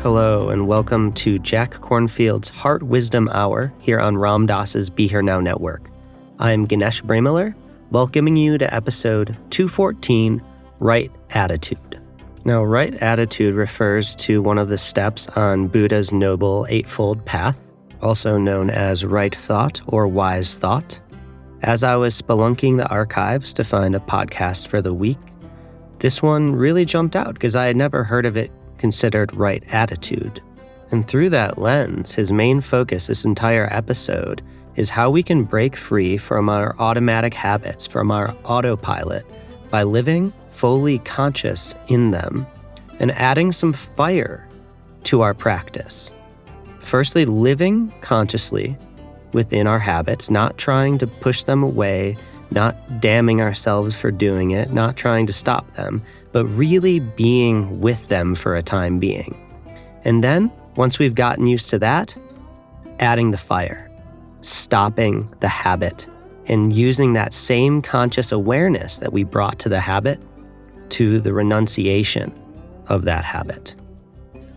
Hello, and welcome to Jack Kornfield's Heart Wisdom Hour here on Ram Dass's Be Here Now Network. I'm Ganesh Bremiller, welcoming you to episode 214, Right Attitude. Now, right attitude refers to one of the steps on Buddha's Noble Eightfold Path, also known as right thought or wise thought. As I was spelunking the archives to find a podcast for the week, this one really jumped out because I had never heard of it considered right attitude. And through that lens, his main focus this entire episode is how we can break free from our automatic habits, from our autopilot, by living fully conscious in them and adding some fire to our practice. Firstly, living consciously within our habits, not trying to push them away, not damning ourselves for doing it, not trying to stop them, but really being with them for a time being. And then, once we've gotten used to that, adding the fire, stopping the habit, and using that same conscious awareness that we brought to the habit to the renunciation of that habit.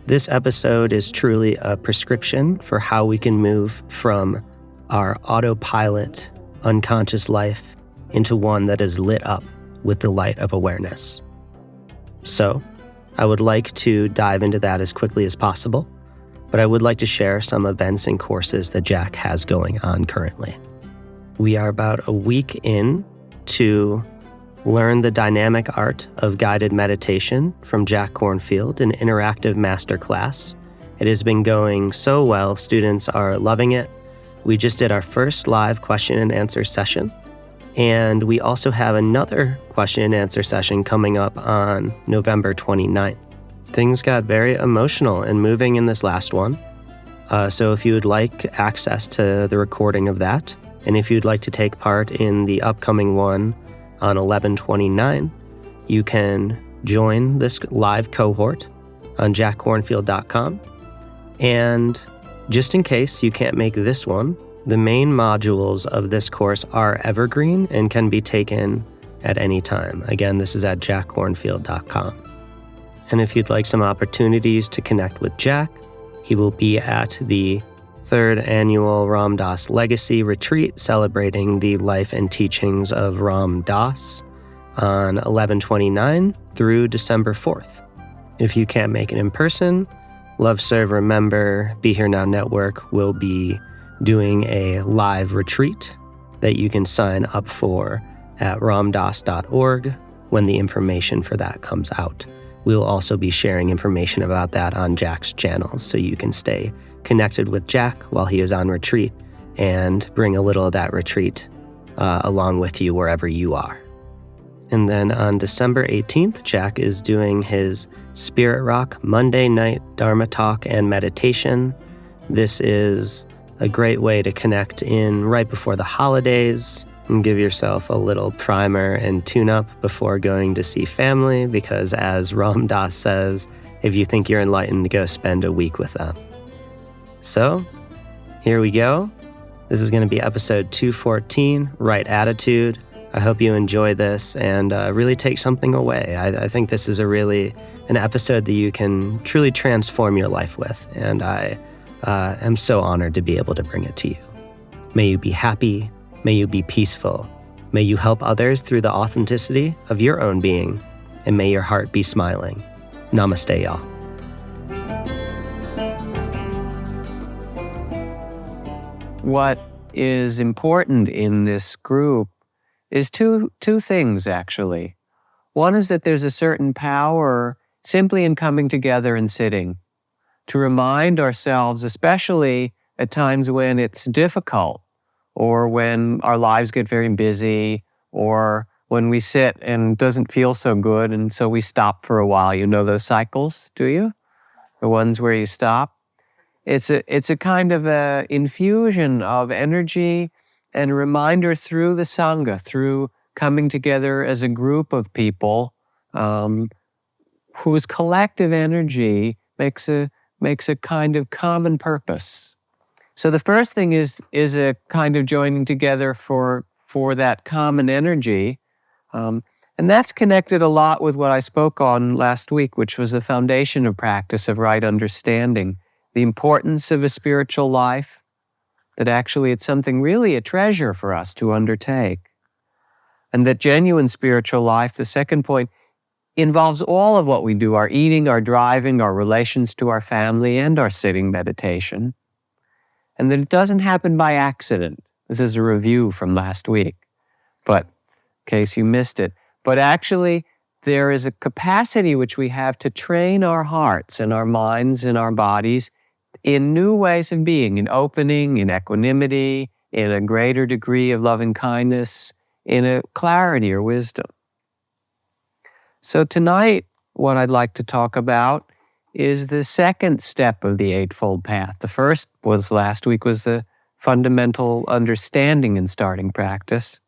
This episode is truly a prescription for how we can move from our autopilot, unconscious life into one that is lit up with the light of awareness. So, I would like to dive into that as quickly as possible, but I would like to share some events and courses that Jack has going on currently. We are about a week in to learn the dynamic art of guided meditation from Jack Kornfield, an interactive masterclass. It has been going so well, students are loving it. We just did our first live question and answer session, and we also have another question and answer session coming up on November 29th. Things got very emotional and moving in this last one. So if you would like access to the recording of that, and if you'd like to take part in the upcoming one on 11/29, you can join this live cohort on jackkornfield.com. And just in case you can't make this one, the main modules of this course are evergreen and can be taken at any time. Again, this is at jackkornfield.com. And if you'd like some opportunities to connect with Jack, he will be at the 3rd annual Ram Dass Legacy Retreat celebrating the life and teachings of Ram Dass on 11/29 through December 4th. If you can't make it in person, Love, Serve, Remember, Be Here Now Network will be doing a live retreat that you can sign up for at ramdass.org when the information for that comes out. We'll also be sharing information about that on Jack's channels so you can stay connected with Jack while he is on retreat and bring a little of that retreat along with you wherever you are. And then on December 18th, Jack is doing his Spirit Rock Monday night Dharma talk and meditation. This is a great way to connect in right before the holidays and give yourself a little primer and tune-up before going to see family, because as Ram Dass says, if you think you're enlightened, go spend a week with them. So, here we go. This is going to be episode 214, Right Attitude. I hope you enjoy this and really take something away. I think this is an episode that you can truly transform your life with, and I am so honored to be able to bring it to you. May you be happy. May you be peaceful. May you help others through the authenticity of your own being, and may your heart be smiling. Namaste, y'all. What is important in this group is two things, actually. One is that there's a certain power simply in coming together and sitting, to remind ourselves, especially at times when it's difficult, or when our lives get very busy, or when we sit and it doesn't feel so good, and so we stop for a while. You know those cycles, do you? The ones where you stop. It's a kind of a infusion of energy and a reminder through the Sangha, through coming together as a group of people whose collective energy makes a kind of common purpose. So the first thing is a kind of joining together for that common energy. And that's connected a lot with what I spoke on last week, which was the foundation of practice of right understanding, the importance of a spiritual life, that actually it's something really a treasure for us to undertake. And that genuine spiritual life, the second point, involves all of what we do, our eating, our driving, our relations to our family, and our sitting meditation. And that it doesn't happen by accident. This is a review from last week, but in case you missed it. But actually, there is a capacity which we have to train our hearts and our minds and our bodies in new ways of being, in opening, in equanimity, in a greater degree of loving kindness, in a clarity or wisdom. So tonight, what I'd like to talk about is the second step of the Eightfold Path. The first was last week was the fundamental understanding in starting practice.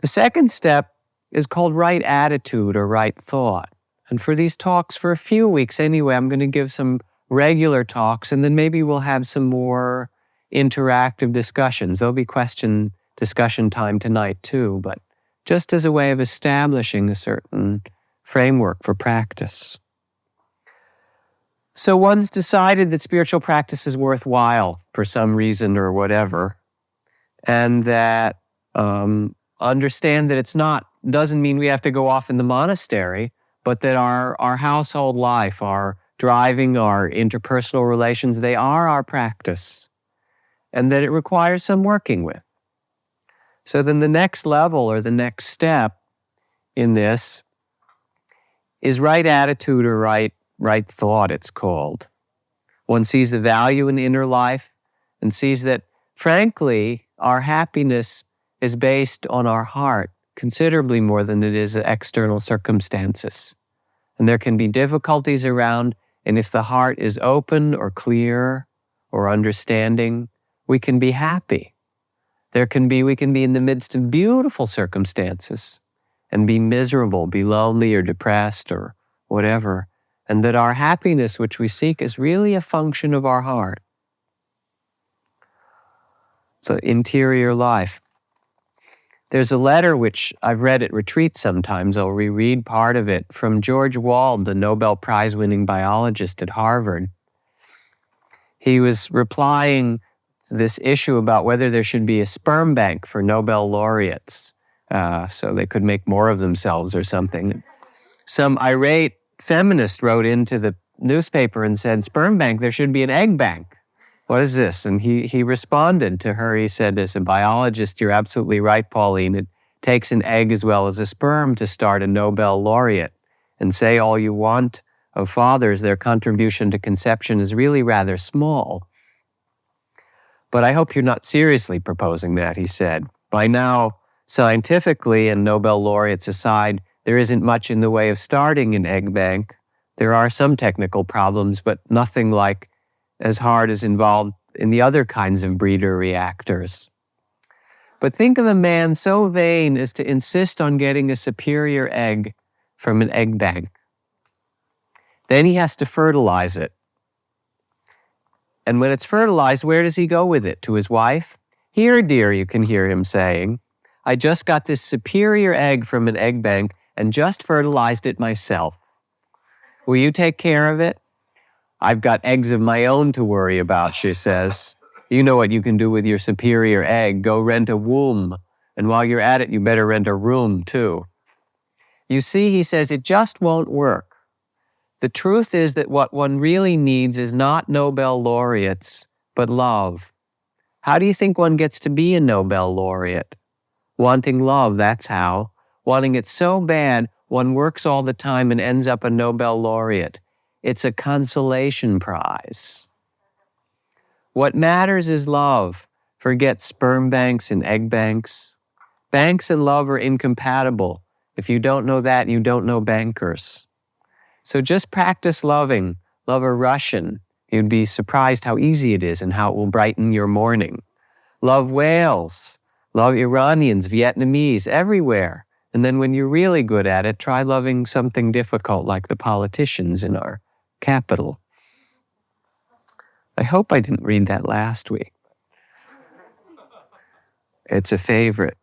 The second step is called right attitude or right thought. And for these talks, for a few weeks anyway, I'm going to give some regular talks, and then maybe we'll have some more interactive discussions. There'll be discussion time tonight too, but just as a way of establishing a certain framework for practice. So one's decided that spiritual practice is worthwhile for some reason or whatever, and that understand that it's not, doesn't mean we have to go off in the monastery, but that our household life, our driving, our interpersonal relations, they are our practice, and that it requires some working with. So then the next level or the next step in this is right attitude or right thought, it's called. One sees the value in inner life and sees that, frankly, our happiness is based on our heart considerably more than it is external circumstances. And there can be difficulties around, and if the heart is open or clear or understanding, we can be happy. We can be in the midst of beautiful circumstances and be miserable, be lonely or depressed or whatever. And that our happiness, which we seek, is really a function of our heart. So interior life. There's a letter which I've read at retreats sometimes. I'll reread part of it from George Wald, the Nobel Prize-winning biologist at Harvard. He was replying to this issue about whether there should be a sperm bank for Nobel laureates, so they could make more of themselves or something. Some irate feminist wrote into the newspaper and said, "Sperm bank, there should be an egg bank. What is this?" And he responded to her. He said, "As a biologist, you're absolutely right, Pauline. It takes an egg as well as a sperm to start a Nobel laureate. And say all you want of fathers, their contribution to conception is really rather small. But I hope you're not seriously proposing that," he said. "By now, scientifically and Nobel laureates aside, there isn't much in the way of starting an egg bank. There are some technical problems, but nothing like as hard as involved in the other kinds of breeder reactors. But think of a man so vain as to insist on getting a superior egg from an egg bank. Then he has to fertilize it. And when it's fertilized, where does he go with it? To his wife? 'Here, dear,' you can hear him saying, 'I just got this superior egg from an egg bank and just fertilized it myself. Will you take care of it? I've got eggs of my own to worry about,' she says. 'You know what you can do with your superior egg. Go rent a womb. And while you're at it, you better rent a room too.' You see," he says, "it just won't work. The truth is that what one really needs is not Nobel laureates, but love. How do you think one gets to be a Nobel laureate? Wanting love, that's how. Wanting it so bad, one works all the time and ends up a Nobel laureate. It's a consolation prize. What matters is love. Forget sperm banks and egg banks. Banks and love are incompatible. If you don't know that, you don't know bankers. So just practice loving. Love a Russian. You'd be surprised how easy it is and how it will brighten your morning. Love whales. Love Iranians, Vietnamese, everywhere. And then when you're really good at it, try loving something difficult like the politicians in our capital." I hope I didn't read that last week. It's a favorite.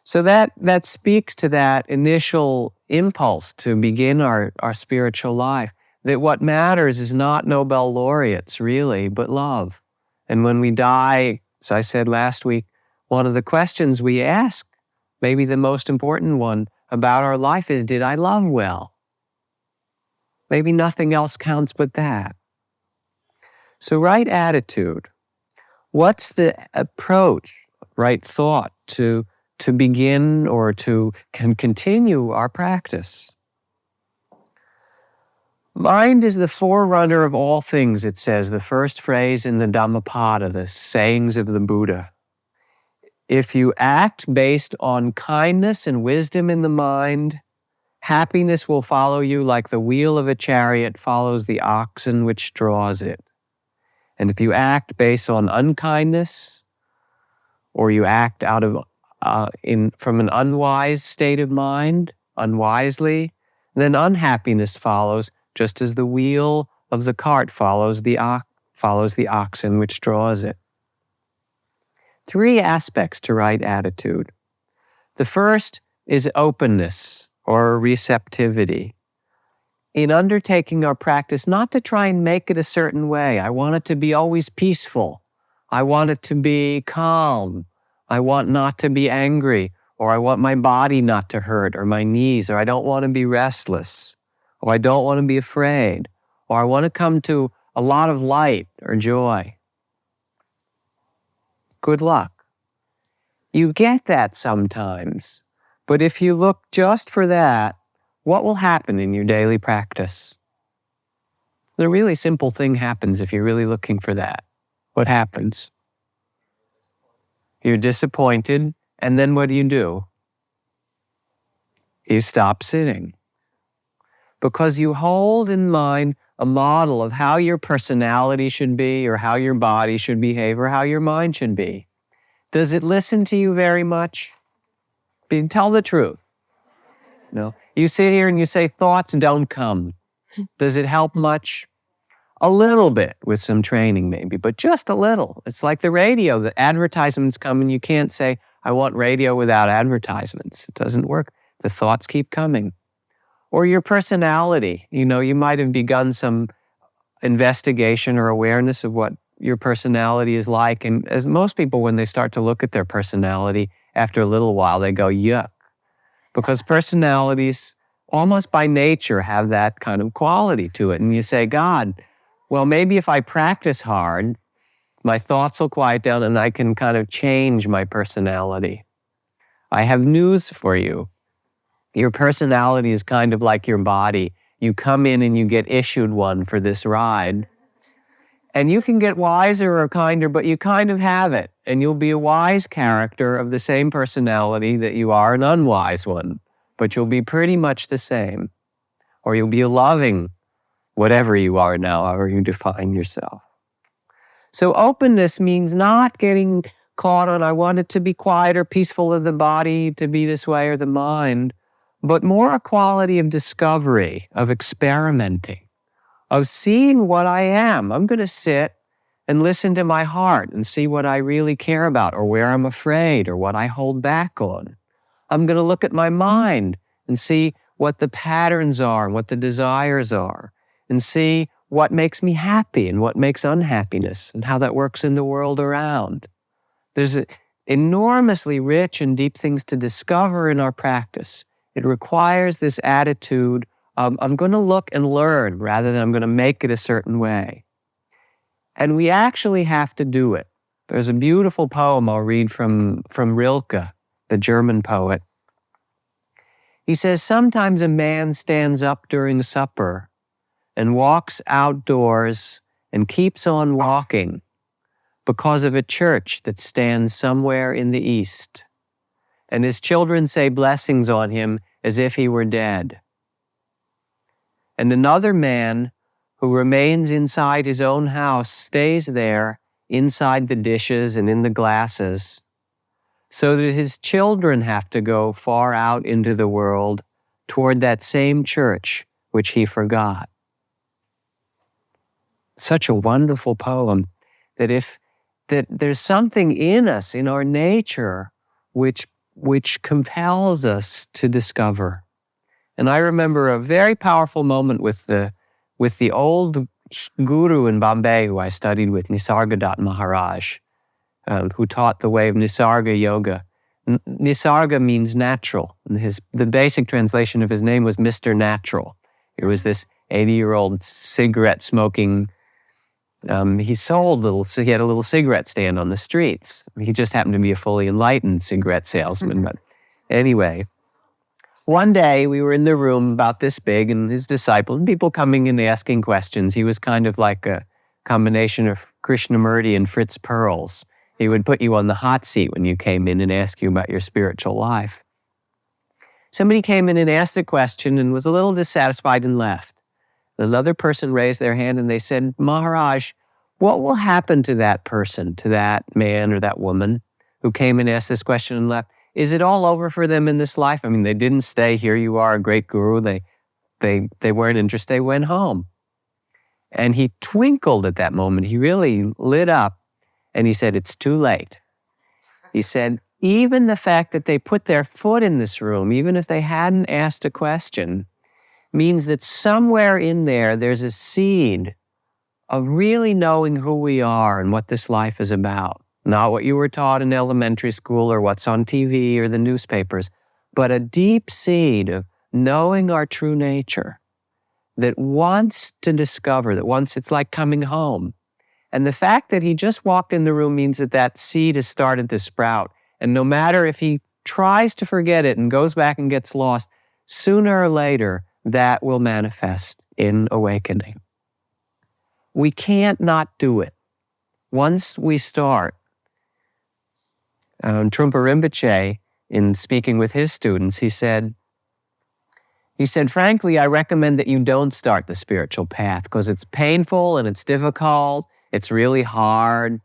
So that speaks to that initial impulse to begin our spiritual life, that what matters is not Nobel laureates, really, but love. And when we die, as I said last week, one of the questions we ask, maybe the most important one about our life, is, did I love well? Maybe nothing else counts but that. So right attitude. What's the approach, right thought to begin or to continue our practice? Mind is the forerunner of all things, it says, the first phrase in the Dhammapada, the sayings of the Buddha. If you act based on kindness and wisdom in the mind, happiness will follow you like the wheel of a chariot follows the oxen which draws it. And if you act based on unkindness, or you act out of from an unwise state of mind, unwisely, then unhappiness follows, just as the wheel of the cart follows the oxen which draws it. 3 aspects to right attitude. The first is openness or receptivity. In undertaking our practice, not to try and make it a certain way. I want it to be always peaceful. I want it to be calm. I want not to be angry, or I want my body not to hurt, or my knees, or I don't want to be restless, or I don't want to be afraid, or I want to come to a lot of light or joy. Good luck. You get that sometimes, but if you look just for that, what will happen in your daily practice? The really simple thing happens if you're really looking for that. What happens? You're disappointed, and then what do? You stop sitting. Because you hold in mind a model of how your personality should be, or how your body should behave, or how your mind should be. Does it listen to you very much? Tell the truth. No. You sit here and you say, thoughts don't come. Does it help much? A little bit with some training maybe, but just a little. It's like the radio. The advertisements come and you can't say, I want radio without advertisements. It doesn't work. The thoughts keep coming. Or your personality. You might have begun some investigation or awareness of what your personality is like. And as most people, when they start to look at their personality, after a little while, they go, yuck. Because personalities, almost by nature, have that kind of quality to it. And you say, God, well, maybe if I practice hard, my thoughts will quiet down and I can kind of change my personality. I have news for you. Your personality is kind of like your body. You come in and you get issued one for this ride. And you can get wiser or kinder, but you kind of have it. And you'll be a wise character of the same personality that you are an unwise one. But you'll be pretty much the same. Or you'll be a loving, whatever you are now, however you define yourself. So openness means not getting caught on, I want it to be quiet or peaceful of the body, to be this way, or the mind, but more a quality of discovery, of experimenting, of seeing what I am. I'm going to sit and listen to my heart and see what I really care about, or where I'm afraid, or what I hold back on. I'm going to look at my mind and see what the patterns are and what the desires are, and see what makes me happy and what makes unhappiness, and how that works in the world around. There's enormously rich and deep things to discover in our practice. It requires this attitude of, I'm going to look and learn rather than I'm going to make it a certain way. And we actually have to do it. There's a beautiful poem I'll read from Rilke, the German poet. He says, sometimes a man stands up during supper and walks outdoors and keeps on walking because of a church that stands somewhere in the east. And his children say blessings on him as if he were dead. And another man who remains inside his own house stays there inside the dishes and in the glasses, so that his children have to go far out into the world toward that same church which he forgot. Such a wonderful poem that there's something in us, in our nature, which which compels us to discover. And I remember a very powerful moment with the old guru in Bombay who I studied with, Nisargadatta Maharaj, who taught the way of Nisarga Yoga. Nisarga means natural. And the basic translation of his name was Mr. Natural. He was this 80-year-old cigarette smoking. He had a little cigarette stand on the streets. He just happened to be a fully enlightened cigarette salesman. But anyway, one day we were in the room about this big, and his disciple, and people coming in asking questions. He was kind of like a combination of Krishnamurti and Fritz Perls. He would put you on the hot seat when you came in and ask you about your spiritual life. Somebody came in and asked a question and was a little dissatisfied and left. Another person raised their hand and they said, Maharaj, what will happen to that person, to that man or that woman who came and asked this question and left? Is it all over for them in this life? I mean, they didn't stay. Here you are, a great guru. They weren't interested. They went home. And he twinkled at that moment. He really lit up. And he said, it's too late. He said, even the fact that they put their foot in this room, even if they hadn't asked a question, means that somewhere in there, there's a seed of really knowing who we are and what this life is about. Not what you were taught in elementary school or what's on TV or the newspapers, but a deep seed of knowing our true nature that wants to discover, it's like coming home. And the fact that he just walked in the room means that seed has started to sprout. And no matter if he tries to forget it and goes back and gets lost, sooner or later, that will manifest in awakening. We can't not do it. Once we start, Trungpa Rinpoche, in speaking with his students, he said, frankly, I recommend that you don't start the spiritual path because it's painful and it's difficult. It's really hard.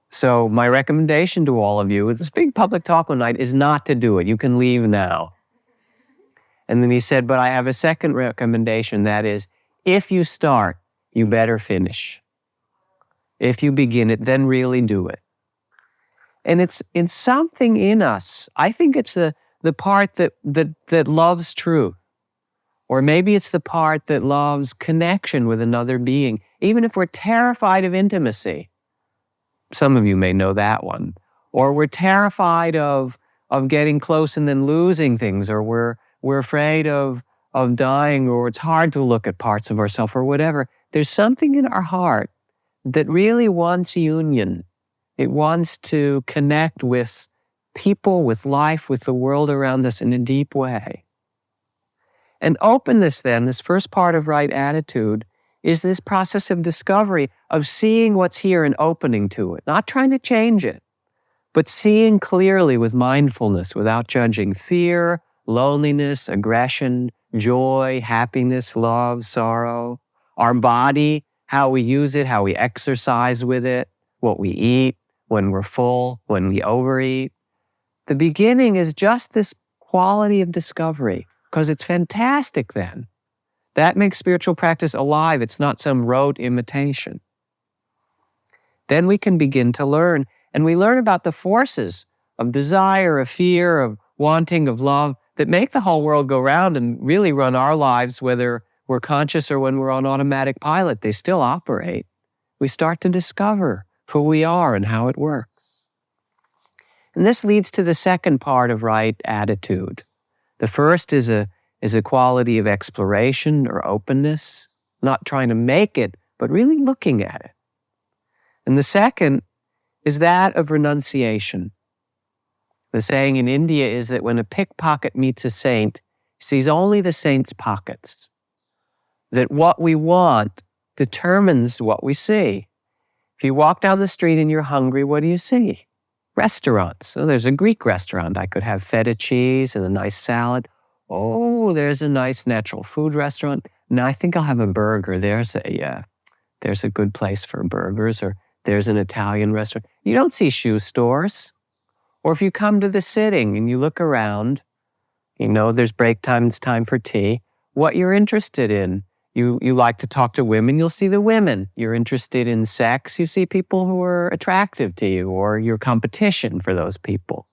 So my recommendation to all of you at this big public talk one night is not to do it. You can leave now. And then he said, but I have a second recommendation. That is, if you start, you better finish. If you begin it, then really do it. And it's in something in us. I think it's the part that loves truth. Or maybe it's the part that loves connection with another being, even if we're terrified of intimacy. Some of you may know that one. Or we're terrified of getting close and then losing things, or we're afraid of dying, or it's hard to look at parts of ourselves, or whatever. There's something in our heart that really wants union. It wants to connect with people, with life, with the world around us in a deep way. And openness then, this first part of right attitude, is this process of discovery, of seeing what's here and opening to it, not trying to change it, but seeing clearly with mindfulness without judging fear, loneliness, aggression, joy, happiness, love, sorrow, our body, how we use it, how we exercise with it, what we eat, when we're full, when we overeat. The beginning is just this quality of discovery, because it's fantastic then. That makes spiritual practice alive. It's not some rote imitation. Then we can begin to learn, and we learn about the forces of desire, of fear, of wanting, of love, that make the whole world go round and really run our lives, whether we're conscious or when we're on automatic pilot. They still operate. We start to discover who we are and how it works. And this leads to the second part of right attitude. The first is a quality of exploration or openness, not trying to make it, but really looking at it. And the second is that of renunciation. The saying in India is that when a pickpocket meets a saint, he sees only the saint's pockets. That what we want determines what we see. If you walk down the street and you're hungry, what do you see? Restaurants. So there's a Greek restaurant. I could have feta cheese and a nice salad. Oh, there's a nice natural food restaurant. Now I think I'll have a burger. There's a good place for burgers, or there's an Italian restaurant. You don't see shoe stores. Or if you come to the sitting and you look around, you know there's break time, it's time for tea. What you're interested in. You like to talk to women, you'll see the women. You're interested in sex, you see people who are attractive to you, or your competition for those people.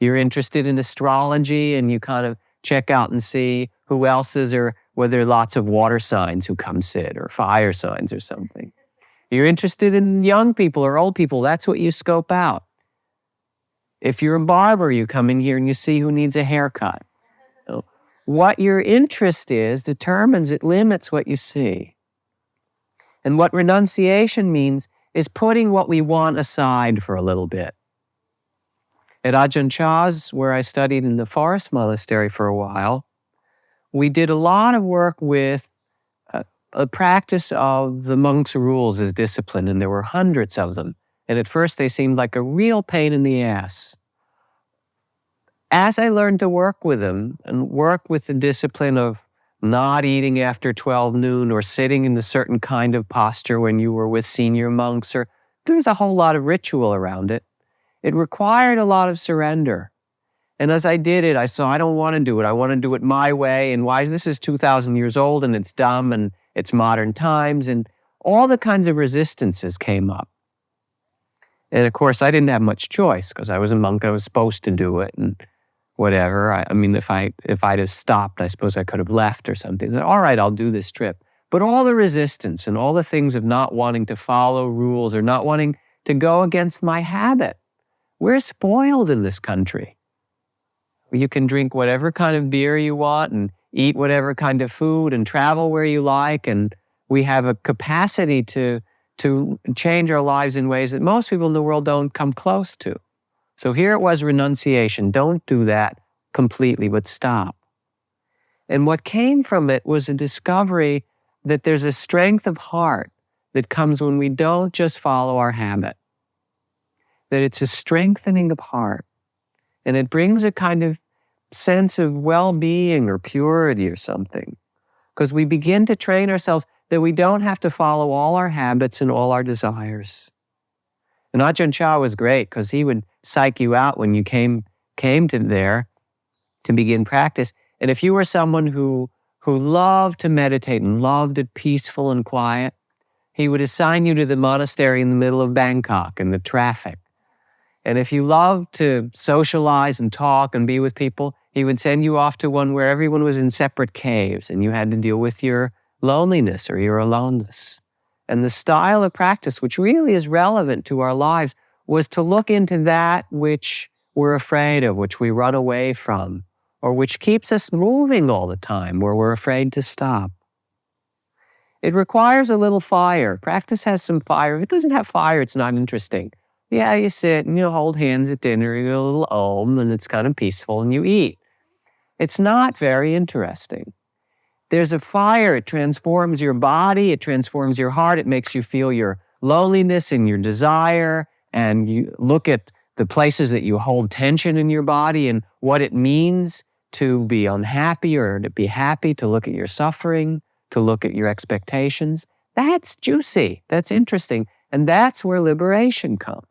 You're interested in astrology and you kind of check out and see who else is, or whether there are lots of water signs who come sit, or fire signs or something. You're interested in young people or old people, that's what you scope out. If you're a barber, you come in here and you see who needs a haircut. So what your interest is determines, it limits what you see. And what renunciation means is putting what we want aside for a little bit. At Ajahn Chah's, where I studied in the forest monastery for a while, we did a lot of work with a practice of the monks' rules as discipline, and there were hundreds of them. And at first they seemed like a real pain in the ass. As I learned to work with them and work with the discipline of not eating after 12 noon or sitting in a certain kind of posture when you were with senior monks, or there's a whole lot of ritual around it. It required a lot of surrender. And as I did it, I saw, I don't want to do it. I want to do it my way. And why? This is 2,000 years old and it's dumb and it's modern times. And all the kinds of resistances came up. And of course, I didn't have much choice because I was a monk. I was supposed to do it and whatever. I mean, if I'd have stopped, I suppose I could have left or something. All right, I'll do this trip. But all the resistance and all the things of not wanting to follow rules or not wanting to go against my habit. We're spoiled in this country. You can drink whatever kind of beer you want and eat whatever kind of food and travel where you like. And we have a capacity to change our lives in ways that most people in the world don't come close to. So here it was, renunciation. Don't do that completely, but stop. And what came from it was a discovery that there's a strength of heart that comes when we don't just follow our habit. That it's a strengthening of heart. And it brings a kind of sense of well-being or purity or something. Because we begin to train ourselves that we don't have to follow all our habits and all our desires. And Ajahn Chah was great because he would psych you out when you came to there to begin practice. And if you were someone who loved to meditate and loved it peaceful and quiet, he would assign you to the monastery in the middle of Bangkok in the traffic. And if you loved to socialize and talk and be with people, he would send you off to one where everyone was in separate caves and you had to deal with your loneliness or your aloneness. And the style of practice, which really is relevant to our lives, was to look into that which we're afraid of, which we run away from, or which keeps us moving all the time, where we're afraid to stop. It requires a little fire. Practice has some fire. If it doesn't have fire, it's not interesting. Yeah, you sit and you hold hands at dinner, you do a little om, and it's kind of peaceful, and you eat. It's not very interesting. There's a fire. It transforms your body. It transforms your heart. It makes you feel your loneliness and your desire, and you look at the places that you hold tension in your body and what it means to be unhappy or to be happy, to look at your suffering, to look at your expectations. That's juicy. That's interesting. And that's where liberation comes.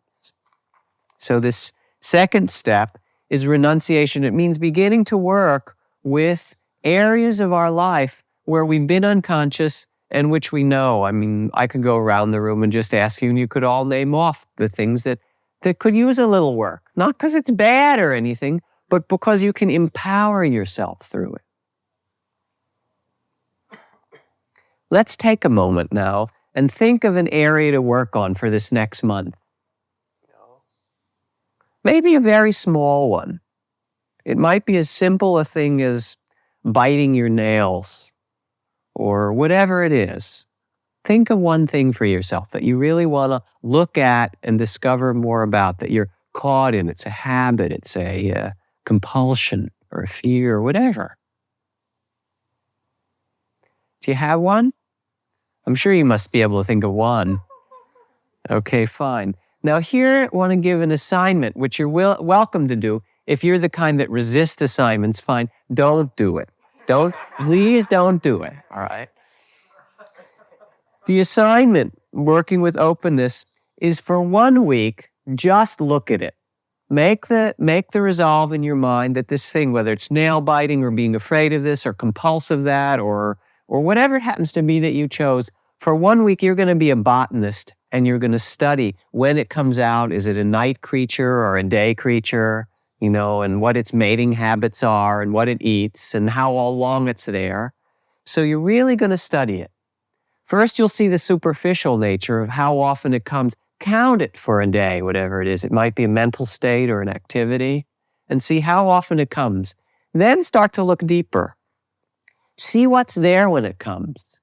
So this second step is renunciation. It means beginning to work with areas of our life where we've been unconscious and which we know. I mean, I could go around the room and just ask you, and you could all name off the things that could use a little work. Not because it's bad or anything, but because you can empower yourself through it. Let's take a moment now and think of an area to work on for this next month. Maybe a very small one. It might be as simple a thing as biting your nails or whatever it is. Think of one thing for yourself that you really want to look at and discover more about, that you're caught in. It's a habit, it's a compulsion or a fear or whatever. Do you have one? I'm sure you must be able to think of one. Okay, fine. Now here I want to give an assignment, which you're welcome to do. If you're the kind that resists assignments, fine, don't do it. Please don't do it, all right? The assignment, working with openness, is for 1 week, just look at it. Make the resolve in your mind that this thing, whether it's nail biting or being afraid of this or compulsive that or whatever it happens to be that you chose, for 1 week you're going to be a botanist and you're going to study when it comes out. Is it a night creature or a day creature? and what its mating habits are and what it eats and how long it's there. So you're really going to study it. First, you'll see the superficial nature of how often it comes. Count it for a day, whatever it is. It might be a mental state or an activity, and see how often it comes. Then start to look deeper. See what's there when it comes.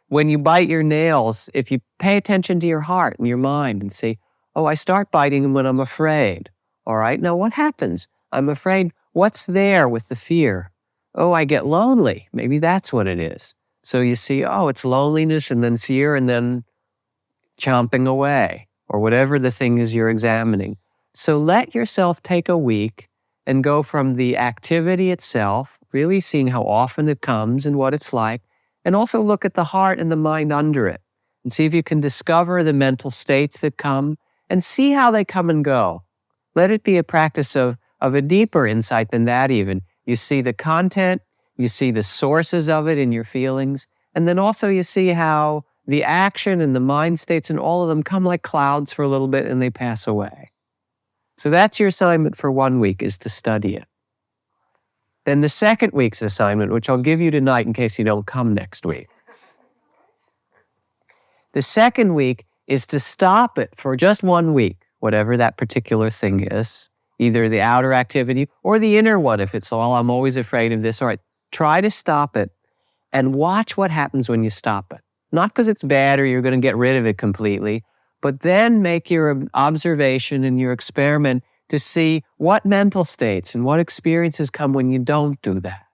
When you bite your nails, if you pay attention to your heart and your mind and say, oh, I start biting them when I'm afraid. All right, now what happens? I'm afraid. What's there with the fear? Oh, I get lonely. Maybe that's what it is. So you see, oh, it's loneliness and then fear and then chomping away or whatever the thing is you're examining. So let yourself take a week and go from the activity itself, really seeing how often it comes and what it's like, and also look at the heart and the mind under it and see if you can discover the mental states that come and see how they come and go. Let it be a practice of a deeper insight than that even. You see the content, you see the sources of it in your feelings, and then also you see how the action and the mind states and all of them come like clouds for a little bit and they pass away. So that's your assignment for 1 week, is to study it. Then the second week's assignment, which I'll give you tonight in case you don't come next week. The second week is to stop it for just 1 week, whatever that particular thing is, either the outer activity or the inner one. If it's all, I'm always afraid of this. All right, try to stop it and watch what happens when you stop it. Not because it's bad or you're going to get rid of it completely, but then make your observation and your experiment to see what mental states and what experiences come when you don't do that.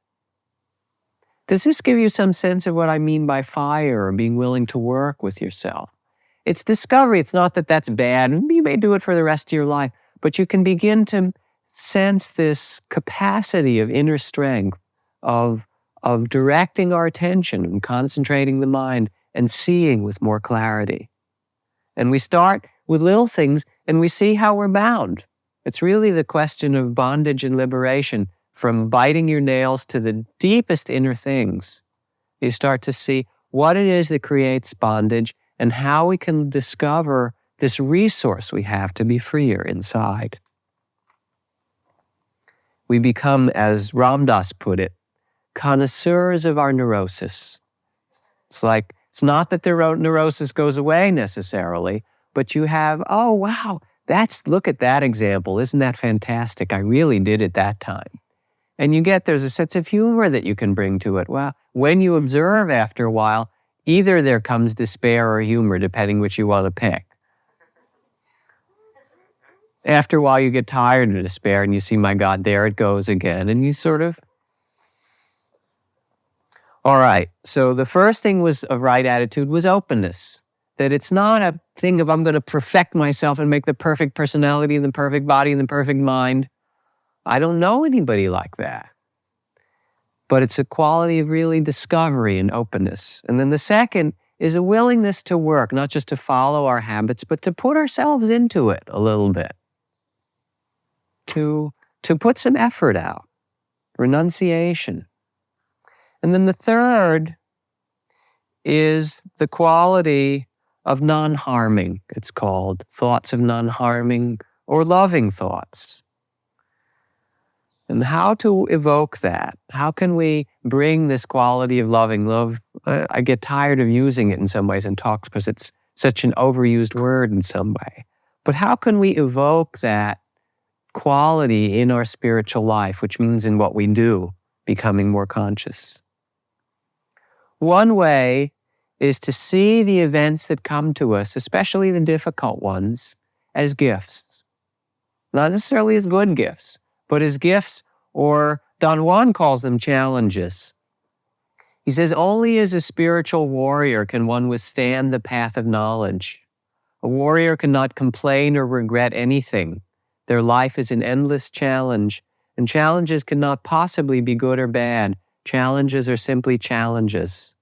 Does this give you some sense of what I mean by fire or being willing to work with yourself? It's discovery. It's not that that's bad. You may do it for the rest of your life, but you can begin to sense this capacity of inner strength, of directing our attention and concentrating the mind and seeing with more clarity. And we start with little things and we see how we're bound. It's really the question of bondage and liberation, from biting your nails to the deepest inner things. You start to see what it is that creates bondage and how we can discover this resource we have to be freer inside. We become, as Ram Dass put it, connoisseurs of our neurosis. It's not that the neurosis goes away necessarily, but you have, oh, wow, look at that example. Isn't that fantastic? I really did it that time. And there's a sense of humor that you can bring to it. Well, when you observe after a while, either there comes despair or humor, depending which you want to pick. After a while, you get tired of despair and you see, my God, there it goes again. And you sort of, all right. So the first thing was a right attitude was openness. That it's not a thing of I'm going to perfect myself and make the perfect personality and the perfect body and the perfect mind. I don't know anybody like that. But it's a quality of really discovery and openness. And then the second is a willingness to work, not just to follow our habits, but to put ourselves into it a little bit. To put some effort out. Renunciation. And then the third is the quality of non-harming, it's called. Thoughts of non-harming or loving thoughts. And how to evoke that? How can we bring this quality of loving love? I get tired of using it in some ways in talks because it's such an overused word in some way. But how can we evoke that quality in our spiritual life, which means in what we do, becoming more conscious? One way is to see the events that come to us, especially the difficult ones, as gifts. Not necessarily as good gifts, but as gifts, or Don Juan calls them challenges. He says, only as a spiritual warrior can one withstand the path of knowledge. A warrior cannot complain or regret anything. Their life is an endless challenge, and challenges cannot possibly be good or bad. Challenges are simply challenges.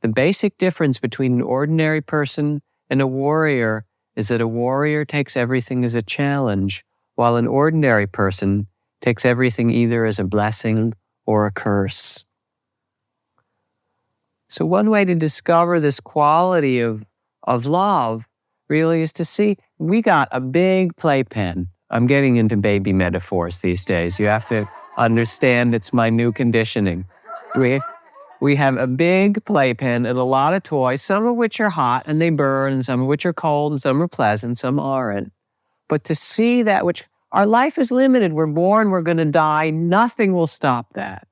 The basic difference between an ordinary person and a warrior is that a warrior takes everything as a challenge, while an ordinary person takes everything either as a blessing or a curse. So one way to discover this quality of love really is to see, we got a big playpen, I'm getting into baby metaphors these days. You have to understand it's my new conditioning. We have a big playpen and a lot of toys, some of which are hot and they burn, and some of which are cold, and some are pleasant, some aren't. But to see that which, our life is limited. We're born, we're going to die. Nothing will stop that.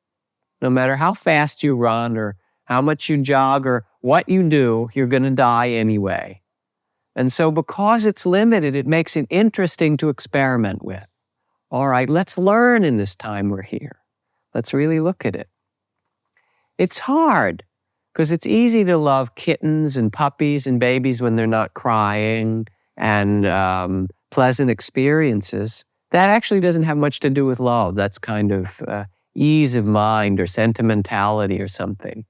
No matter how fast you run or how much you jog or what you do, you're going to die anyway. And so because it's limited, it makes it interesting to experiment with. All right, let's learn in this time we're here. Let's really look at it. It's hard because it's easy to love kittens and puppies and babies when they're not crying and pleasant experiences. That actually doesn't have much to do with love. That's kind of ease of mind or sentimentality or something.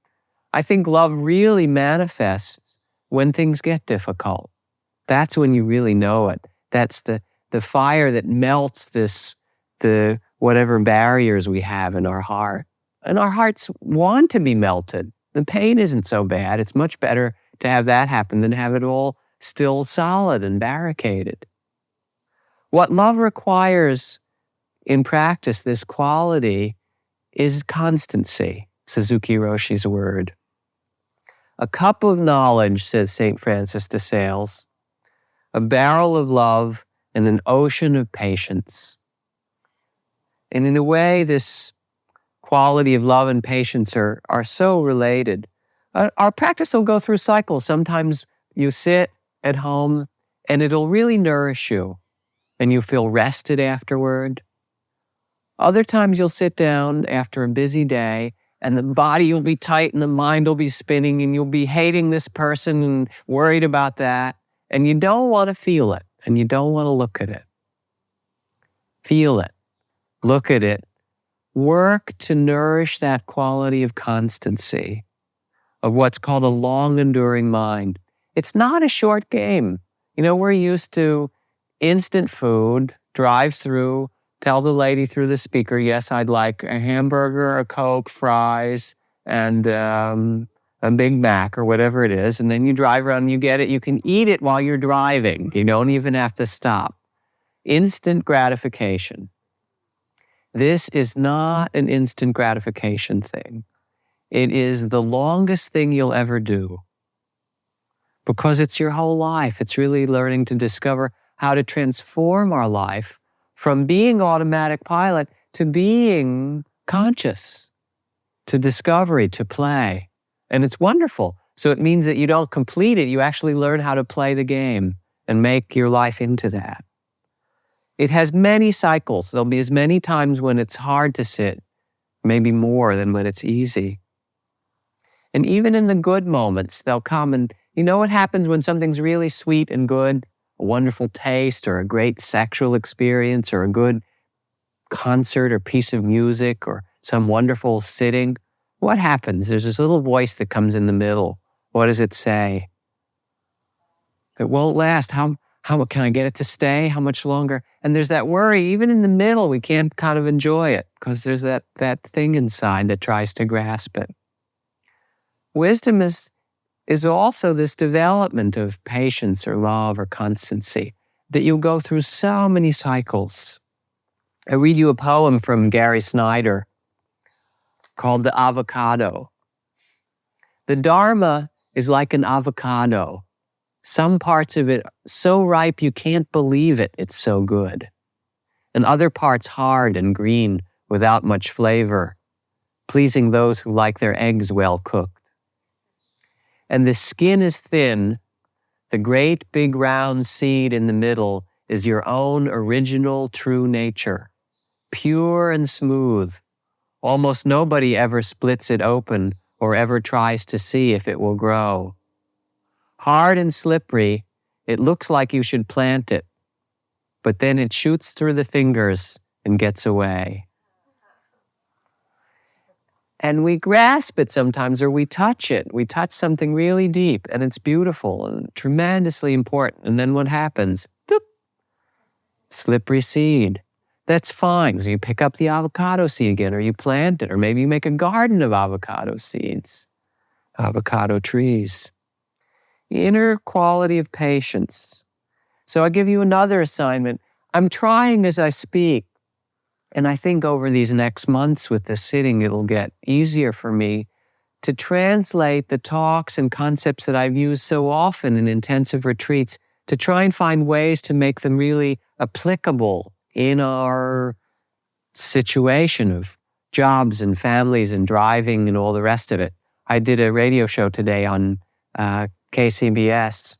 I think love really manifests when things get difficult. That's when you really know it. That's the fire that melts the whatever barriers we have in our heart. And our hearts want to be melted. The pain isn't so bad. It's much better to have that happen than have it all still solid and barricaded. What love requires in practice, this quality, is constancy, Suzuki Roshi's word. A cup of knowledge, says St. Francis de Sales, a barrel of love, and an ocean of patience. And in a way, this quality of love and patience are so related. Our practice will go through cycles. Sometimes you sit at home and it'll really nourish you and you feel rested afterward. Other times you'll sit down after a busy day and the body will be tight and the mind will be spinning and you'll be hating this person and worried about that. And you don't want to feel it and you don't want to look at it. Feel it. Look at it. Work to nourish that quality of constancy, of what's called a long-enduring mind. It's not a short game. You know, we're used to instant food, drive through, tell the lady through the speaker, yes, I'd like a hamburger, a Coke, fries, and a Big Mac or whatever it is. And then you drive around and you get it. You can eat it while you're driving. You don't even have to stop. Instant gratification. This is not an instant gratification thing. It is the longest thing you'll ever do because it's your whole life. It's really learning to discover how to transform our life from being automatic pilot to being conscious, to discovery, to play. And it's wonderful. So it means that you don't complete it. You actually learn how to play the game and make your life into that. It has many cycles. There'll be as many times when it's hard to sit, maybe more than when it's easy. And even in the good moments, they'll come and you know what happens when something's really sweet and good? A wonderful taste or a great sexual experience or a good concert or piece of music or some wonderful sitting. What happens? There's this little voice that comes in the middle. What does it say? It won't last. How can I get it to stay? How much longer? And there's that worry, even in the middle, we can't kind of enjoy it because there's that thing inside that tries to grasp it. Wisdom is also this development of patience or love or constancy that you'll go through so many cycles. I read you a poem from Gary Snyder called The Avocado. The Dharma is like an avocado. Some parts of it so ripe you can't believe it, it's so good. And other parts hard and green without much flavor, pleasing those who like their eggs well cooked. And the skin is thin, the great big round seed in the middle is your own original true nature, pure and smooth. Almost nobody ever splits it open or ever tries to see if it will grow. Hard and slippery, it looks like you should plant it, but then it shoots through the fingers and gets away. And we grasp it sometimes, or we touch it. We touch something really deep, and it's beautiful and tremendously important. And then what happens? Boop. Slippery seed. That's fine. So you pick up the avocado seed again, or you plant it, or maybe you make a garden of avocado seeds, avocado trees. Inner quality of patience. So I give you another assignment. I'm trying as I speak, and I think over these next months with this sitting, it'll get easier for me to translate the talks and concepts that I've used so often in intensive retreats, to try and find ways to make them really applicable in our situation of jobs and families and driving and all the rest of it. I did a radio show today on KCBS,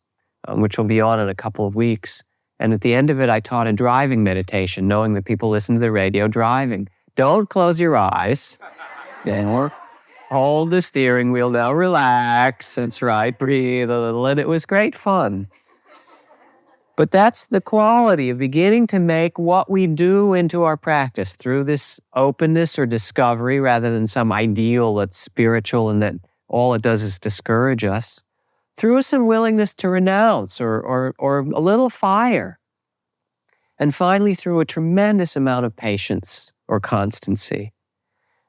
which will be on in a couple of weeks. And at the end of it, I taught a driving meditation, knowing that people listen to the radio driving. Don't close your eyes. Or hold the steering wheel. Now relax. That's right. Breathe a little. And it was great fun. But that's the quality of beginning to make what we do into our practice through this openness or discovery, rather than some ideal that's spiritual and that all it does is discourage us, through some willingness to renounce or a little fire. And finally, through a tremendous amount of patience or constancy.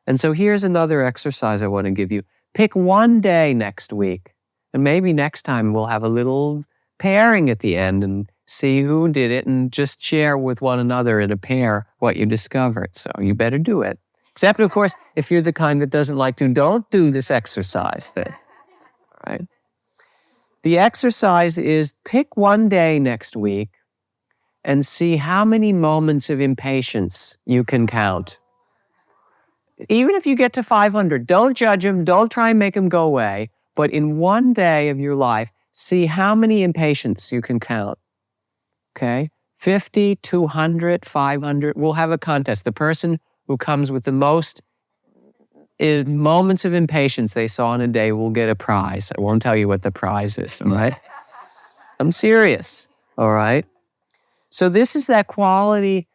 And so here's another exercise I want to give you. Pick one day next week, and maybe next time we'll have a little pairing at the end and see who did it, and just share with one another in a pair what you discovered. So you better do it. Except, of course, if you're the kind that doesn't like to, don't do this exercise then. All right? The exercise is pick one day next week and see how many moments of impatience you can count. Even if you get to 500, don't judge them, don't try and make them go away, but in one day of your life, see how many impatience you can count. Okay? 50, 200, 500. We'll have a contest. The person who comes with the most moments of impatience they saw in a day will get a prize. I won't tell you what the prize is, all right? I'm serious, all right? So this is that quality.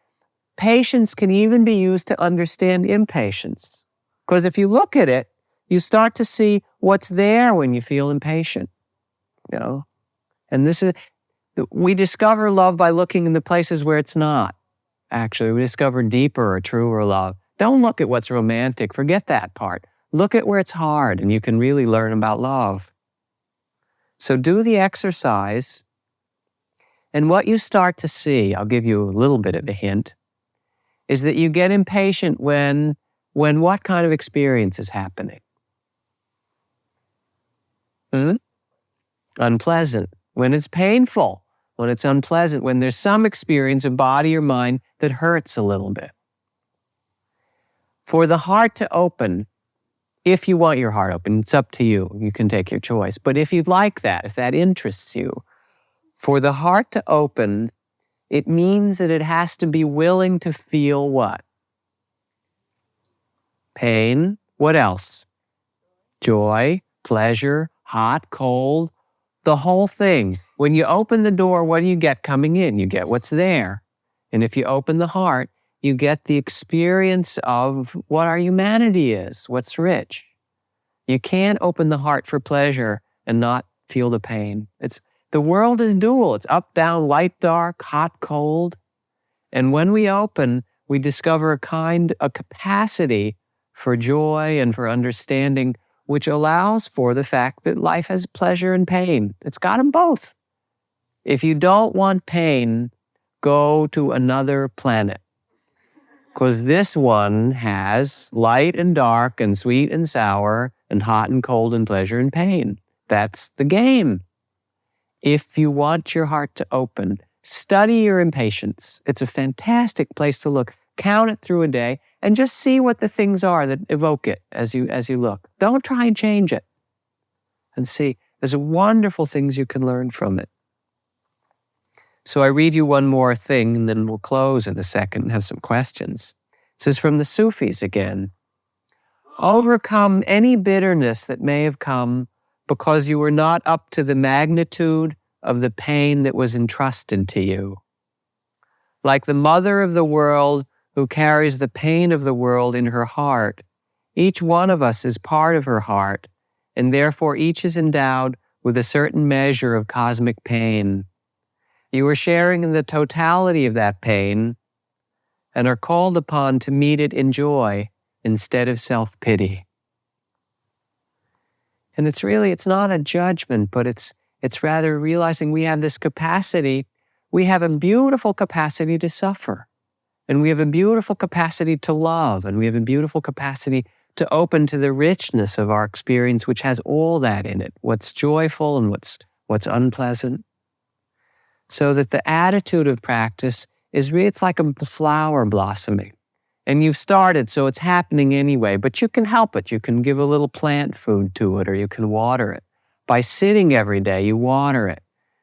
Patience can even be used to understand impatience. Because if you look at it, you start to see what's there when you feel impatient, you know? And this is, we discover love by looking in the places where it's not. Actually, we discover deeper or truer love. Don't look at what's romantic. Forget that part. Look at where it's hard, and you can really learn about love. So do the exercise, and what you start to see, I'll give you a little bit of a hint, is that you get impatient when what kind of experience is happening? Unpleasant. When it's painful, when it's unpleasant, when there's some experience of body or mind that hurts a little bit. For the heart to open, if you want your heart open, it's up to you. You can take your choice. But if you'd like that, if that interests you, for the heart to open, it means that it has to be willing to feel what? Pain. What else? Joy, pleasure, hot, cold, the whole thing. When you open the door, what do you get coming in? You get what's there. And if you open the heart, you get the experience of what our humanity is, what's rich. You can't open the heart for pleasure and not feel the pain. The world is dual. It's up, down, light, dark, hot, cold. And when we open, we discover a capacity for joy and for understanding, which allows for the fact that life has pleasure and pain. It's got them both. If you don't want pain, go to another planet. Because this one has light and dark and sweet and sour and hot and cold and pleasure and pain. That's the game. If you want your heart to open, study your impatience. It's a fantastic place to look. Count it through a day and just see what the things are that evoke it as you look. Don't try and change it. And see, there's wonderful things you can learn from it. So I read you one more thing, and then we'll close in a second and have some questions. This is from the Sufis again. Overcome any bitterness that may have come because you were not up to the magnitude of the pain that was entrusted to you. Like the mother of the world who carries the pain of the world in her heart, each one of us is part of her heart, and therefore each is endowed with a certain measure of cosmic pain. You are sharing in the totality of that pain and are called upon to meet it in joy instead of self-pity. And it's not a judgment, but it's rather realizing we have this capacity we have a beautiful capacity to suffer. And we have a beautiful capacity to love. And we have a beautiful capacity to open to the richness of our experience, which has all that in it, what's joyful and what's unpleasant. So that the attitude of practice is really, it's like a flower blossoming. And you've started, so it's happening anyway, but you can help it. You can give a little plant food to it, or you can water it. By sitting every day, you water it.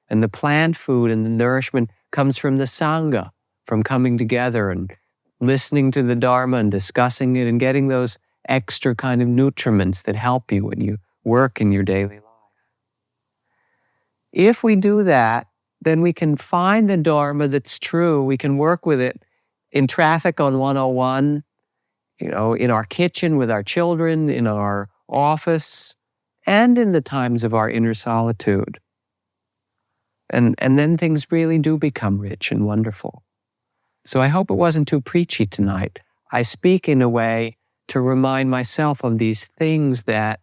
And the plant food and the nourishment comes from the Sangha, from coming together and listening to the Dharma and discussing it and getting those extra kind of nutriments that help you when you work in your daily life. If we do that, then we can find the Dharma that's true. We can work with it in traffic on 101, in our kitchen with our children, in our office, and in the times of our inner solitude. And then things really do become rich and wonderful. So I hope it wasn't too preachy tonight. I speak in a way to remind myself of these things that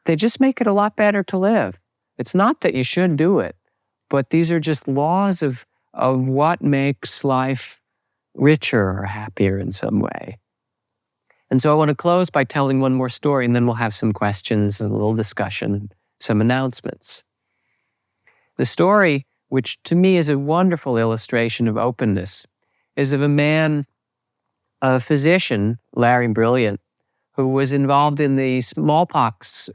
they just make it a lot better to live. It's not that you should do it, but these are just laws of what makes life richer or happier in some way. And so I want to close by telling one more story, and then we'll have some questions and a little discussion, some announcements. The story, which to me is a wonderful illustration of openness, is of a man, a physician, Larry Brilliant, who was involved in the smallpox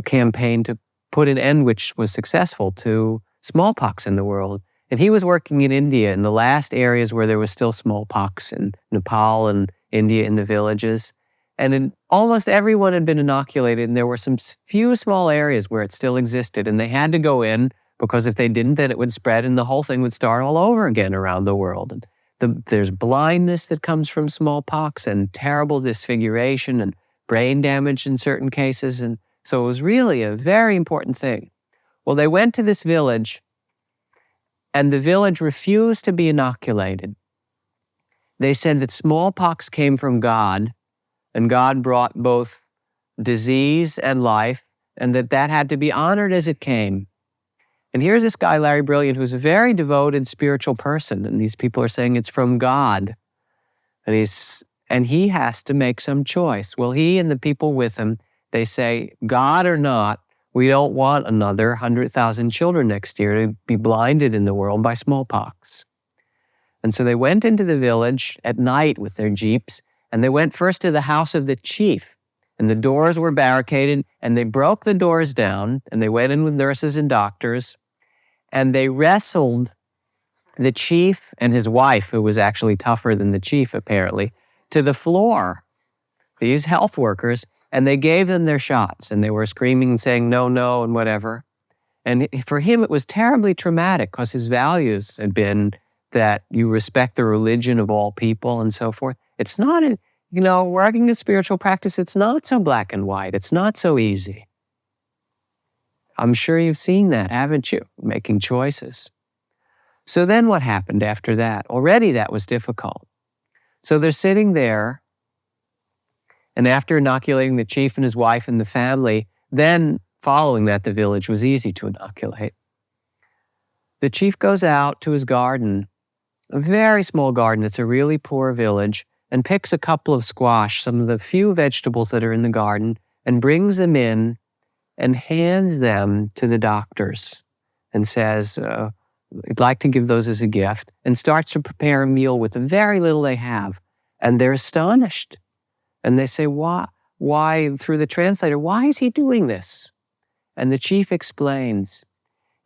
campaign to put an end, which was successful, to smallpox in the world. And he was working in India, in the last areas where there was still smallpox, in Nepal and India, in the villages. And almost everyone had been inoculated, and there were some few small areas where it still existed. And they had to go in, because if they didn't, then it would spread and the whole thing would start all over again around the world. And there's blindness that comes from smallpox, and terrible disfiguration and brain damage in certain cases. And so it was really a very important thing. Well, they went to this village, and the village refused to be inoculated. They said that smallpox came from God, and God brought both disease and life, and that had to be honored as it came. And here's this guy, Larry Brilliant, who's a very devoted spiritual person, and these people are saying it's from God. And he has to make some choice. Well, he and the people with him, they say, God or not, we don't want another 100,000 children next year to be blinded in the world by smallpox. And so they went into the village at night with their jeeps, and they went first to the house of the chief. And the doors were barricaded, and they broke the doors down, and they went in with nurses and doctors, and they wrestled the chief and his wife, who was actually tougher than the chief apparently, to the floor, these health workers, and they gave them their shots, and they were screaming and saying no, no, and whatever. And for him, it was terribly traumatic, because his values had been that you respect the religion of all people and so forth. It's not, working in spiritual practice, it's not so black and white. It's not so easy. I'm sure you've seen that, haven't you? Making choices. So then what happened after that? Already that was difficult. So they're sitting there, and after inoculating the chief and his wife and the family, then following that, the village was easy to inoculate. The chief goes out to his garden, a very small garden. It's a really poor village, and picks a couple of squash, some of the few vegetables that are in the garden, and brings them in and hands them to the doctors and says, I'd like to give those as a gift, and starts to prepare a meal with the very little they have. And they're astonished. And they say, why, through the translator, why is he doing this? And the chief explains.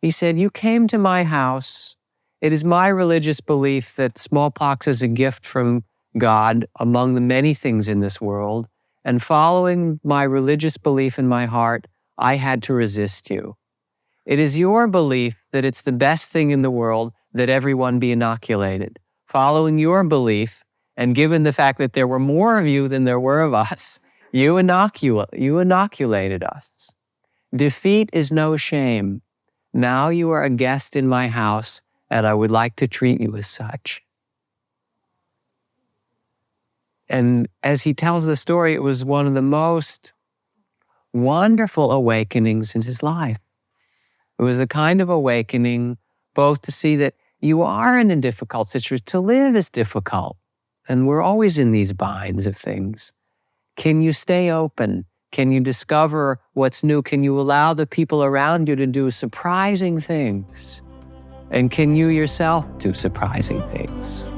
He said, you came to my house. It is my religious belief that smallpox is a gift from God among the many things in this world. And following my religious belief in my heart, I had to resist you. It is your belief that it's the best thing in the world that everyone be inoculated. Following your belief, and given the fact that there were more of you than there were of us, you inoculated us. Defeat is no shame. Now you are a guest in my house, and I would like to treat you as such. And as he tells the story, it was one of the most wonderful awakenings in his life. It was the kind of awakening both to see that you are in a difficult situation. To live is difficult, and we're always in these binds of things. Can you stay open? Can you discover what's new? Can you allow the people around you to do surprising things? And can you yourself do surprising things?